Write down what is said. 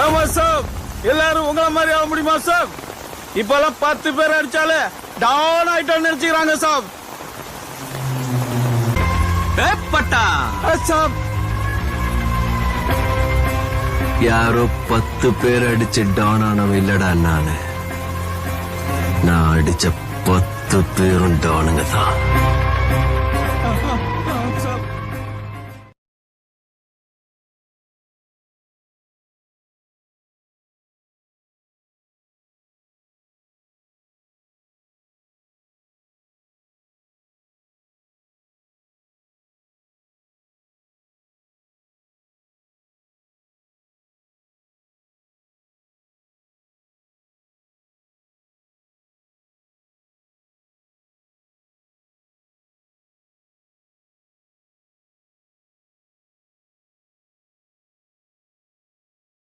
ஆமா சார், எல்லாரும் உங்களை மாதிரி ஆக முடியுமா சார்? இப்பெல்லாம் 10 பேர் அடிச்சாலே டவுன் ஆயிட்டோம்னு நினைச்சுக்கிறாங்க சார். பட்டா சார், யாரோ 10 பேர் அடிச்சு டவுன் ஆனவன் இல்லடா நான் அடிச்ச 10 பேரும் டவுனுங்க தான்.